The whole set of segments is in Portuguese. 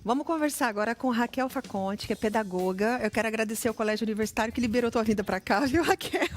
Vamos conversar agora com Raquel Faconte, que é pedagoga. Eu quero agradecer ao Colégio Universitário que liberou tua vida para cá, viu, Raquel?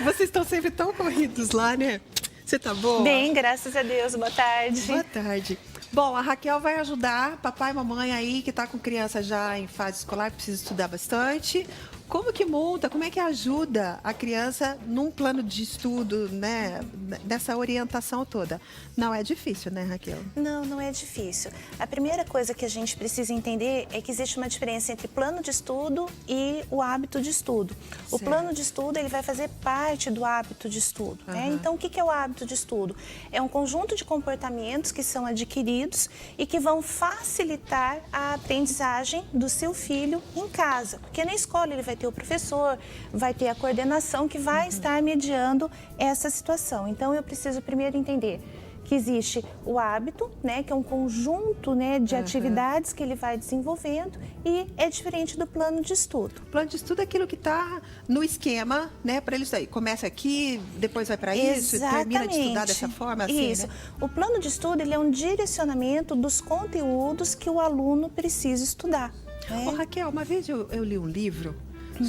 Vocês estão sempre tão corridos lá, né? Você tá boa? Bem, graças a Deus. Boa tarde. Boa tarde. Bom, a Raquel vai ajudar papai e mamãe aí que tá com criança já em fase escolar, que precisa estudar bastante. Como que monta, como é que ajuda a criança num plano de estudo, né? Nessa orientação toda? Não é difícil, né, Raquel? Não, não é difícil. A primeira coisa que a gente precisa entender é que existe uma diferença entre plano de estudo e o hábito de estudo. O Certo. plano de estudo, ele vai fazer parte do hábito de estudo, né? Então, o que é o hábito de estudo? É um conjunto de comportamentos que são adquiridos e que vão facilitar a aprendizagem do seu filho em casa. Porque na escola ele vai ter o professor, vai ter a coordenação que vai estar mediando essa situação. Então, eu preciso primeiro entender que existe o hábito, né, que é um conjunto, né, de atividades que ele vai desenvolvendo e é diferente do plano de estudo. O plano de estudo é aquilo que está no esquema, né, para eles aí. Começa aqui, depois vai para isso, termina de estudar dessa forma, assim, Isso. né? O plano de estudo, ele é um direcionamento dos conteúdos que o aluno precisa estudar, né? Ô, Raquel, uma vez eu li um livro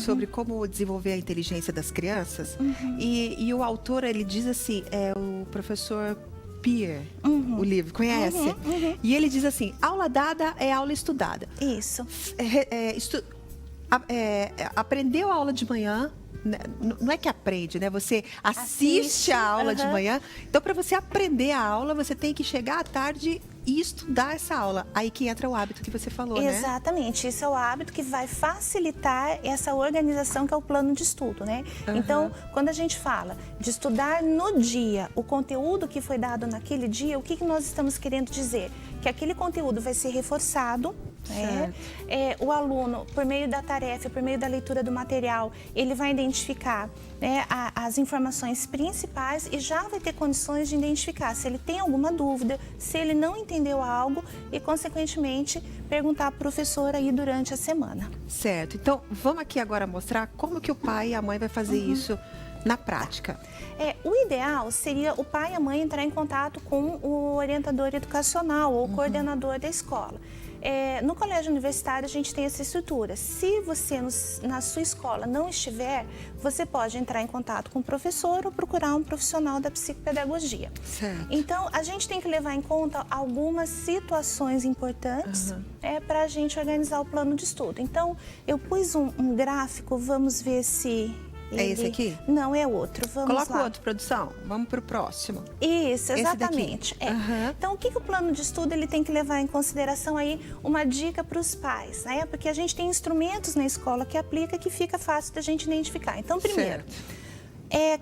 sobre como desenvolver a inteligência das crianças e o autor, ele diz assim, é o professor Peer, o livro, conhece? E ele diz assim, aula dada é aula estudada. Isso. Aprendeu a aula de manhã, né? Não é que aprende, né? Você assiste a aula de manhã. Então, para você aprender a aula, você tem que chegar à tarde e estudar essa aula. Aí que entra o hábito que você falou, né? Exatamente. Isso é o hábito que vai facilitar essa organização que é o plano de estudo, né? Então, quando a gente fala de estudar no dia o conteúdo que foi dado naquele dia, o que nós estamos querendo dizer? Que aquele conteúdo vai ser reforçado, né? O aluno, por meio da tarefa, por meio da leitura do material, ele vai identificar, né, as informações principais e já vai ter condições de identificar se ele tem alguma dúvida, se ele não entendeu algo e, consequentemente, perguntar para o professor aí durante a semana. Certo. Então, vamos aqui agora mostrar como que o pai e a mãe vai fazer isso na prática. O ideal seria o pai e a mãe entrar em contato com o orientador educacional ou coordenador da escola. No colégio universitário a gente tem essa estrutura. Se você na sua escola não estiver, você pode entrar em contato com o professor ou procurar um profissional da psicopedagogia. Certo. Então, a gente tem que levar em conta algumas situações importantes para a gente organizar o plano de estudo. Então, eu pus um gráfico, vamos ver se... É esse aqui? Não, é outro. Vamos Coloca lá. o outro, produção. Vamos para o próximo. Isso, Esse exatamente. daqui. Então, o que o plano de estudo ele tem que levar em consideração aí? Uma dica para os pais, né? Porque a gente tem instrumentos na escola que aplica que fica fácil da gente identificar. Então, primeiro,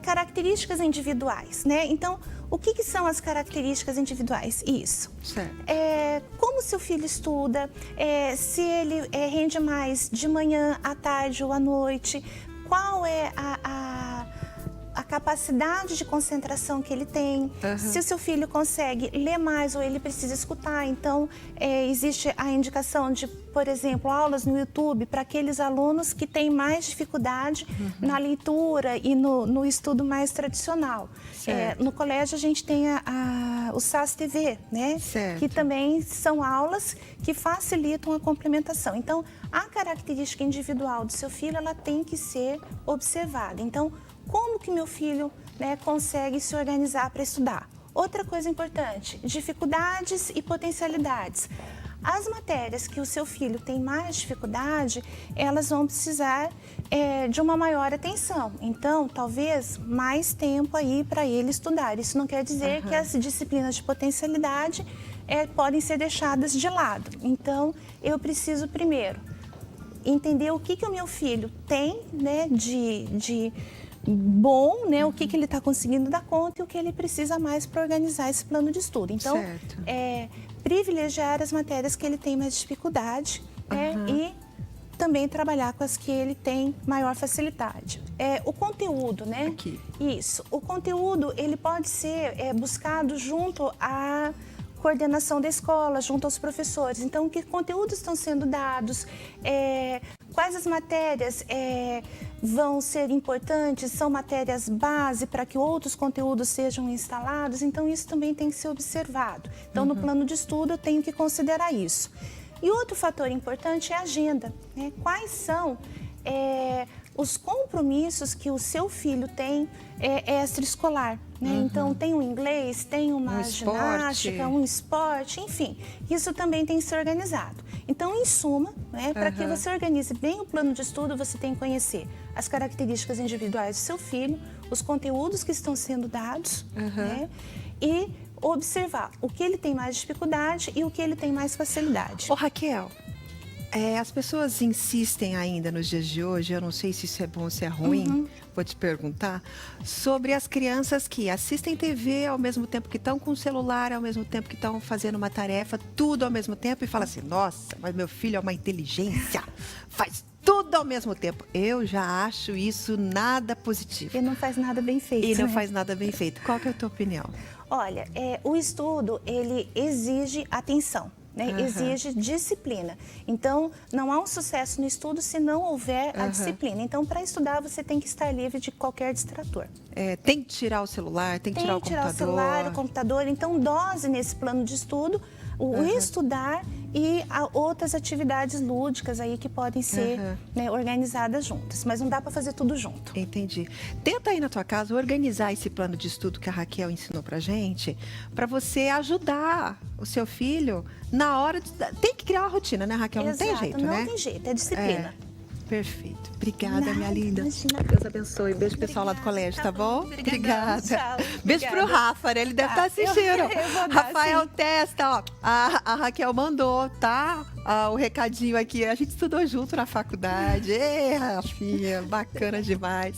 características individuais, né? Então, o que são as características individuais? Isso. Certo. Como seu filho estuda, se ele rende mais de manhã, à tarde ou à noite, qual é a capacidade de concentração que ele tem, se o seu filho consegue ler mais ou ele precisa escutar. Então, existe a indicação de, por exemplo, aulas no YouTube para aqueles alunos que têm mais dificuldade na leitura e no estudo mais tradicional. No colégio a gente tem o SAS TV, né? Certo. Que também são aulas que facilitam a complementação. Então, a característica individual do seu filho, ela tem que ser observada. Então, como que meu filho, né, consegue se organizar para estudar? Outra coisa importante, dificuldades e potencialidades. As matérias que o seu filho tem mais dificuldade, elas vão precisar de uma maior atenção. Então, talvez mais tempo aí para ele estudar. Isso não quer dizer que as disciplinas de potencialidade podem ser deixadas de lado. Então, eu preciso primeiro entender o que o meu filho tem, né, de bom, né, o que ele está conseguindo dar conta e o que ele precisa mais para organizar esse plano de estudo. Então, privilegiar as matérias que ele tem mais dificuldade, né, e também trabalhar com as que ele tem maior facilidade. O conteúdo, né? Aqui. Isso. O conteúdo, ele pode ser buscado junto à coordenação da escola, junto aos professores. Então, que conteúdos estão sendo dados, quais as matérias vão ser importantes, são matérias base para que outros conteúdos sejam instalados. Então, isso também tem que ser observado. Então, no plano de estudo, eu tenho que considerar isso. E outro fator importante é a agenda, né? Quais são os compromissos que o seu filho tem extraescolar, né? Então, tem o inglês, tem uma ginástica, um esporte, enfim. Isso também tem que ser organizado. Então, em suma, né, para que você organize bem o plano de estudo, você tem que conhecer as características individuais do seu filho, os conteúdos que estão sendo dados, né? E observar o que ele tem mais dificuldade e o que ele tem mais facilidade. Ô, Raquel, as pessoas insistem ainda nos dias de hoje, eu não sei se isso é bom ou se é ruim, vou te perguntar, sobre as crianças que assistem TV ao mesmo tempo que estão com o celular, ao mesmo tempo que estão fazendo uma tarefa, tudo ao mesmo tempo, e fala assim, nossa, mas meu filho é uma inteligência, faz tudo ao mesmo tempo. Eu já acho isso nada positivo. E não faz nada bem feito. E não né? faz nada bem feito. Qual que é a tua opinião? Olha, o estudo, ele exige atenção. Né? Exige disciplina. Então, não há um sucesso no estudo se não houver a disciplina. Então, para estudar, você tem que estar livre de qualquer distrator. Tem que tirar o celular, tem que tirar o computador. Tem que tirar o celular, o computador. Então, dose nesse plano de estudo o estudar e outras atividades lúdicas aí que podem ser né, organizadas juntas. Mas não dá para fazer tudo junto. Entendi. Tenta aí na tua casa organizar esse plano de estudo que a Raquel ensinou pra gente, para você ajudar o seu filho na hora de... Tem que criar uma rotina, né, Raquel? Não tem jeito, né? Não tem jeito, é disciplina. Perfeito. Obrigada, Nada, minha linda. imagina. Deus abençoe. Beijo pro pessoal lá do colégio, tá bom? Obrigada. Tchau. Beijo pro Rafa, né? Ele deve estar assistindo. Eu vou dar, Rafael sim. Testa, ó. A Raquel mandou, tá? O recadinho aqui. A gente estudou junto na faculdade. Ei, Rafinha, bacana demais.